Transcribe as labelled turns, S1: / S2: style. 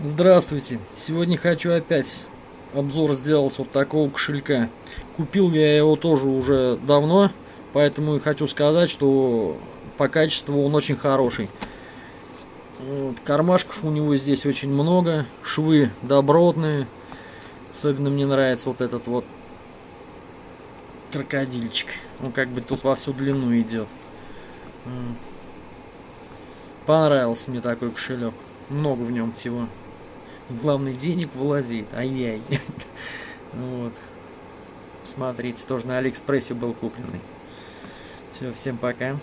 S1: Здравствуйте! Сегодня хочу опять обзор сделать вот такого кошелька. Купил я его тоже уже давно, поэтому и хочу сказать, что по качеству он очень хороший. Вот, кармашков у него здесь очень много, швы добротные. Особенно мне нравится вот этот вот крокодильчик. Он как бы тут во всю длину идет. Понравился мне такой кошелек. Много в нем всего. И главное, денег вылазит. Ай-яй. Вот. Смотрите, тоже на Алиэкспрессе был купленный. Все, всем пока.